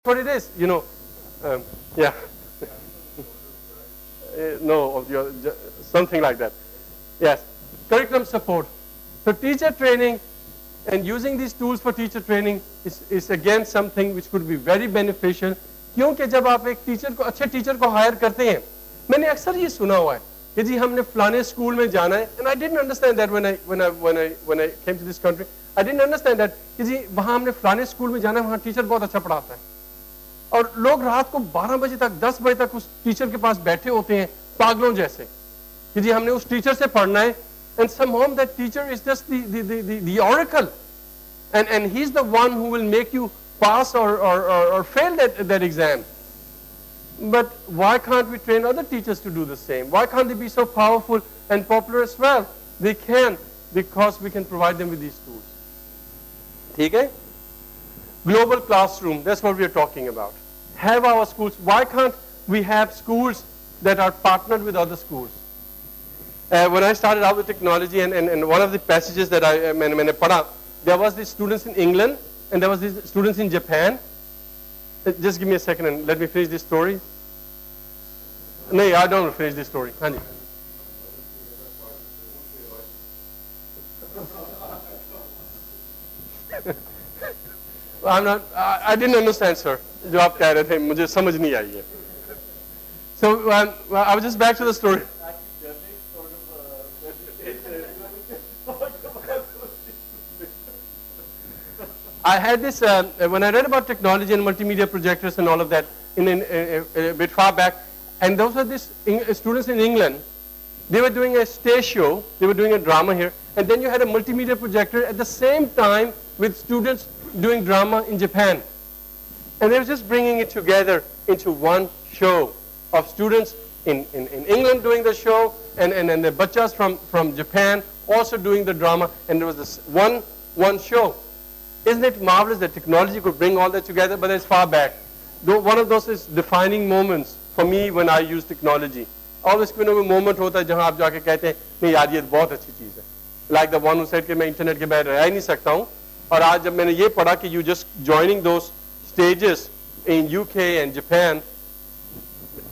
what it is, yeah. No, something like that. Yes, curriculum support. So teacher training and using these tools for teacher training is again something which could be very beneficial. क्योंकि जब आप एक teacher को अच्छे teacher को higher करते हैं, मैंने अक्सर ये सुना हुआ है कि जी हमने फलाने स्कूल में जाना है, and I didn't understand that when I came to this country, I didn't understand that कि जी वहाँ हमने फलाने स्कूल में जाना है, वहाँ टीचर बहुत अच्छा पढ़ाता है, और लोग रात को 12 बजे तक 10 बजे तक उस टीचर के पास बैठे होते हैं पागलों जैसे कि जी हमने उस टीचर से पढ़ना है, and somehow that teacher is just the oracle, and he's the one who will make you pass or fail that exam. But why can't we train other teachers to do the same? Why can't they be so powerful and popular as well? They can, because we can provide them with these tools. Okay? Global classroom, that's what we are talking about. Have our schools, why can't we have schools that are partnered with other schools? When I started out with technology, and one of the passages that मैंने पढ़ा, there was these students in England and there was these students in Japan. Just give me a second and let me finish this story. No, I don't want to finish this story. हाँ जी. I didn't understand, sir. जो आप कह रहे थे मुझे समझ नहीं आई है. So I was just back to the story. I had this, when I read about technology and multimedia projectors and all of that a bit far back, and those were these students in England, they were doing a stage show, they were doing a drama here, and then you had a multimedia projector at the same time with students doing drama in Japan. And they were just bringing it together into one show of students in England doing the show, and the bachas from Japan also doing the drama, and there was this one show. Isn't it marvelous that technology could bring all that together? But it's far back. Though one of those is defining moments for me when I use technology. Always कोई ना कोई moment होता है जहाँ आप जाके कहते हैं नहीं यार ये बहुत अच्छी चीज़ है. Like the one who said कि मैं इंटरनेट के बगैर रह ही नहीं सकता हूँ. और आज जब मैंने ये पढ़ा कि you just joining those stages in UK and Japan,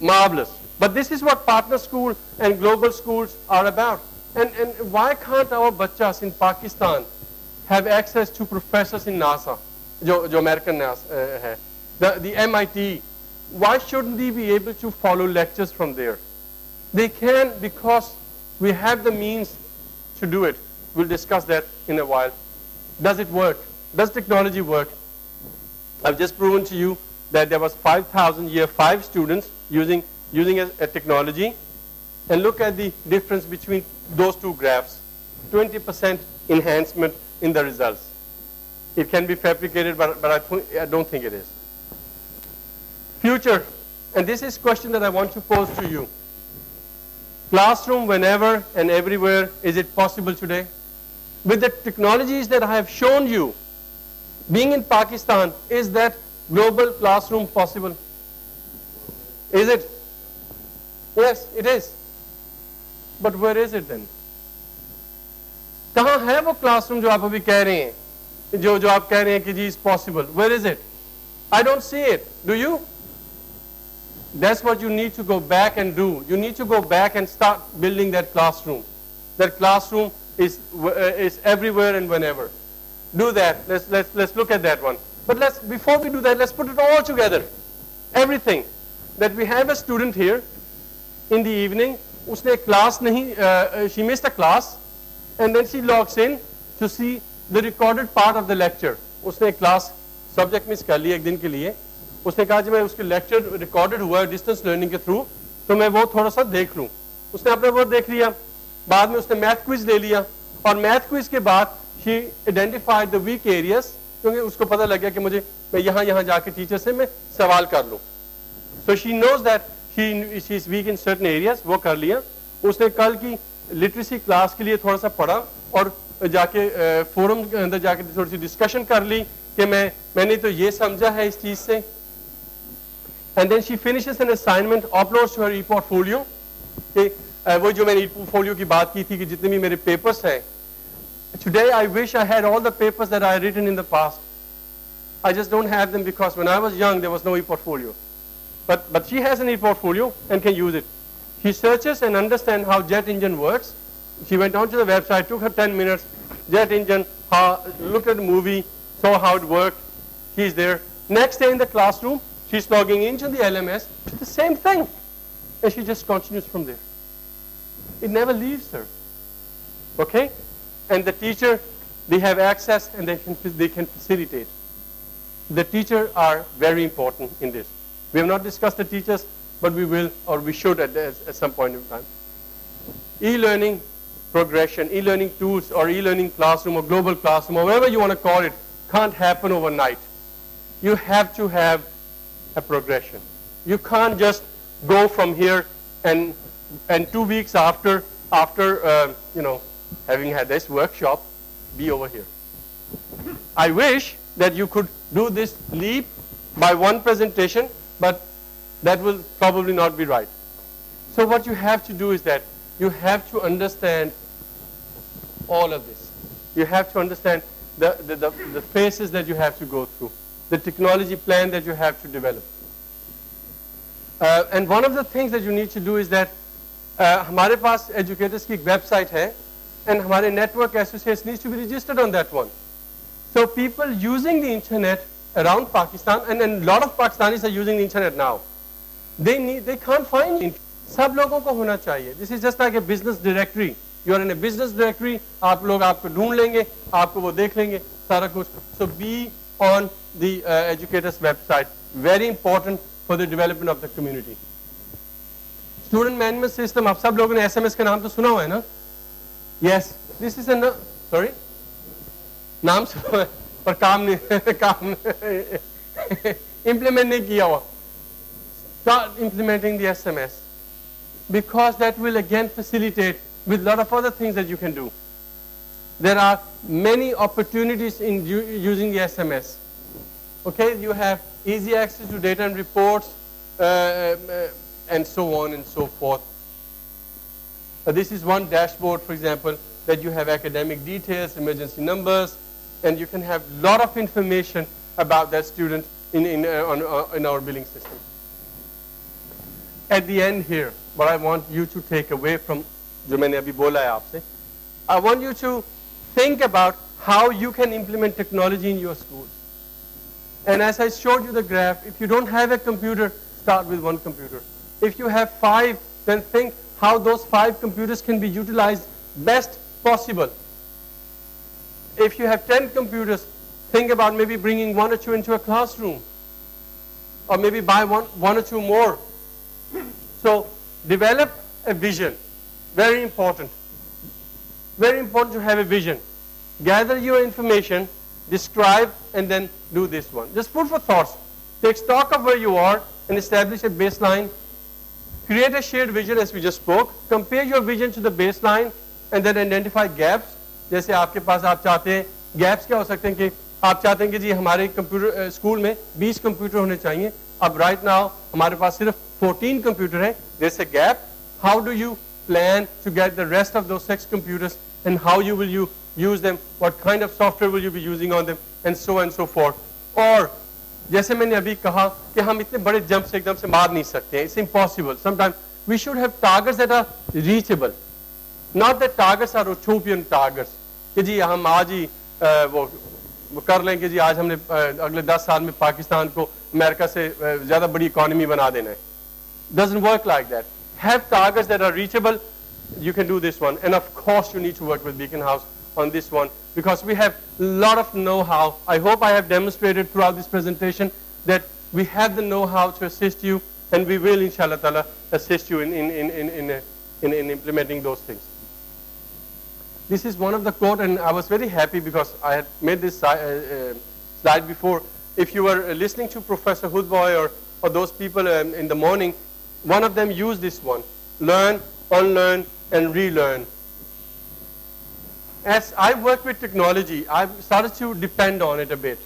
marvelous. But this is what partner school and global schools are about. And why can't our bachas in Pakistan have access to professors in NASA, जो American NASA है, the MIT? Why shouldn't they be able to follow lectures from there? They can, because we have the means to do it. We'll discuss that in a while. Does it work? Does technology work? I've just proven to you that there was 5,000 year 5 students using a technology, and look at the difference between those two graphs. 20% enhancement in the results. It can be fabricated, but I don't think it is. Future, and this is a question that I want to pose to you. Classroom whenever and everywhere, is it possible today? With the technologies that I have shown you, being in Pakistan, is that global classroom possible? Is it? Yes, it is. But where is it then? कहाँ है वो classroom जो आप अभी कह रहे हैं, जो आप कह रहे हैं कि जी is possible? Where is it? I don't see it. Do you? That's what you need to go back and do. You need to go back and start building that classroom. That classroom is everywhere and whenever. Do that. Let's look at that one. But before we do that, let's put it all together. Everything. That we have a student here in the evening. उसने class नहीं, she missed a class. And then she logs in to see the recorded part of the lecture. उसने class subject miss कर लिया एक दिन के लिए. उसने कहा कि मैं उसके lecture recorded हुआ है distance learning के through, तो मैं वो थोड़ा सा देख लूँ. उसने अपने वो देख लिया. बाद में उसने math quiz ले लिया, और math quiz के बाद she identified the weak areas, क्योंकि उसको पता लग गया कि मैं यहाँ जाके टीचर से मैं सवाल कर लूँ. So she knows that she is weak in certain areas. वो कर लिया. उसने कल की लिटरेसी क्लास के लिए थोड़ा सा पढ़ा, और जाके फोरम के अंदर जाके थोड़ी सी डिस्कशन कर ली कि मैंने तो ये समझा है इस चीज से. And then she finishes an assignment, uploads to her e portfolio. वो जो मैंने ई पोर्टफोलियो की बात की थी कि जितने भी मेरे पेपर्स हैं, today I wish I had all the papers that I written in the past. I just don't have them because when I was young, there was no e-portfolio. But she has an e-portfolio and can use it. She searches and understands how jet engine works. She went onto the website, took her 10 minutes, jet engine, looked at the movie, saw how it worked. She's there. Next day in the classroom, she's logging into the LMS, the same thing. And she just continues from there. It never leaves her. Okay? And the teacher, they have access and they can facilitate. The teachers are very important in this. We have not discussed the teachers, but we will, or we should at some point in time. E-learning progression, e-learning tools, or e-learning classroom, or global classroom, or whatever you want to call it, can't happen overnight. You have to have a progression. You can't just go from here and 2 weeks after having had this workshop, be over here. I wish that you could do this leap by one presentation, but that will probably not be right. So what you have to do is that you have to understand all of this. You have to understand the phases that you have to go through, the technology plan that you have to develop. And one of the things that you need to do is that हमारे पास educators की एक website है, and हमारे network associates needs to be registered on that one. So people using the internet around Pakistan, and a lot of Pakistanis are using the internet now. They can't find it. सब लोगों को होना चाहिए. This is just like a business directory. You are in a business directory. आप लोग आपको ढूंढ लेंगे, आपको वो देख लेंगे, सारा कुछ. So be on the educators website. Very important for the development of the community. Student management system. आप सब लोगों ने SMS का नाम तो सुना हुआ है ना? Yes. This is a sorry. नाम सुना है पर काम implement नहीं किया हुआ. Start implementing the SMS, because that will again facilitate with a lot of other things that you can do. There are many opportunities in using the SMS. Okay, you have easy access to data and reports, and so on and so forth. This is one dashboard, for example, that you have academic details, emergency numbers, and you can have a lot of information about that student in our billing system. At the end here, what I want you to take away from जो मैंने अभी बोला है आपसे, I want you to think about how you can implement technology in your schools. And as I showed you the graph, if you don't have a computer, start with one computer. If you have 5, then think how those 5 computers can be utilized best possible. If you have 10 computers, think about maybe bringing 1 or 2 into a classroom, or maybe buy one or 2 more. So develop a vision. Very important. Very important to have a vision. Gather your information, describe, and then do this one. Just food for thoughts. Take stock of where you are and establish a baseline. Create a shared vision as we just spoke. Compare your vision to the baseline and then identify gaps. जैसे आपके पास आप चाहते हैं, gaps क्या हो सकते हैं कि आप चाहते हैं कि जी हमारे कंप्यूटर स्कूल में 20 कंप्यूटर होने चाहिए. अब right now हमारे पास सिर्फ 14 कंप्यूटर हैं. There's a gap. How do you plan to get the rest of those 6 computers, and how you will use them? What kind of software will you be using on them, and so on and so forth. Or जैसे मैंने अभी कहा कि हम इतने बड़े jumps एकदम से मार नहीं सकते हैं. It's impossible. Sometimes we should have targets that are reachable. Not that targets are utopian targets. कि जी हम आज ही वो कर लें कि जी आज हमने अगले 10 साल में पाकिस्तान को अमेरिका से ज़्यादा बड़ी इकोनॉमी बना देना है. Doesn't work like that. Have targets that are reachable. You can do this one. And of course you need to work with Beacon House on this one, because we have a lot of know-how. I hope I have demonstrated throughout this presentation that we have the know-how to assist you, and we will, inshallah ta'ala, assist you in implementing those things. This is one of the quote, and I was very happy because I had made this slide before. If you were listening to Professor Hoodboy or those people in the morning, one of them used this one: learn, unlearn, and relearn. As I work with technology, I've started to depend on it a bit.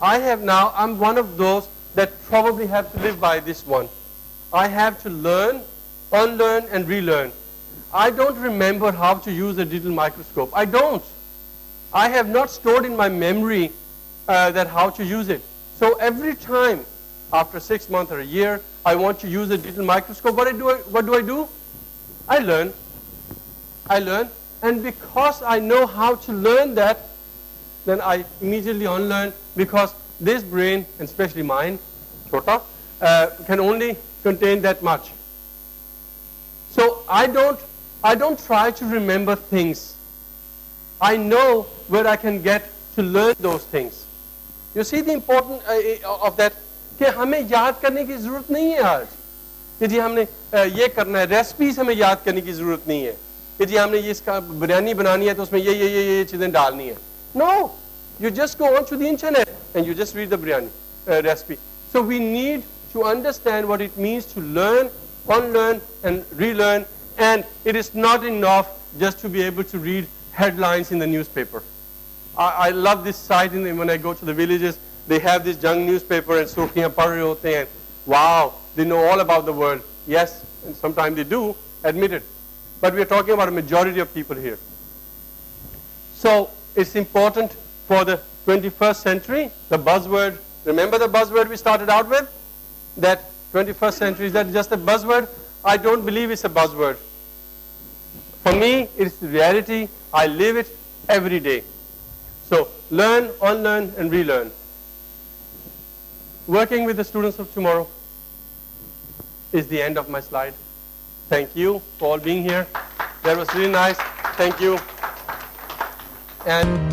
I'm one of those that probably have to live by this one. I have to learn, unlearn, and relearn. I don't remember how to use a digital microscope. I don't. I have not stored in my memory that how to use it. So every time, after 6 months or a year, I want to use a digital microscope, what do I do? I learn. And because I know how to learn that, then I immediately unlearn, because this brain, and especially mine, chota, can only contain that much. So I don't try to remember things. I know where I can get to learn those things. You see the importance of that? कि हमें याद करने की जरूरत नहीं है आज कि जी हमने ये करना है, रेसिपीज हमें याद करने की जरूरत नहीं है कि जी हमने ये इसका बिरयानी बनानी है तो उसमें ये चीजें डालनी है. No, you just go on to the internet and you just read the biryani recipe. So we need to understand what it means to learn, unlearn, and relearn. And it is not enough just to be able to read headlines in the newspaper. I love this site when I go to the villages. They have this young newspaper and surkhiyan pad rahe hote hain. Wow, they know all about the world. Yes, and sometimes they do, admit it. But we are talking about a majority of people here. So it's important for the 21st century, the buzzword, remember the buzzword we started out with? That 21st century, is that just a buzzword? I don't believe it's a buzzword. For me, it's the reality. I live it every day. So learn, unlearn, and relearn. Working with the students of tomorrow is the end of my slide. Thank you for all being here. That was really nice. Thank you. And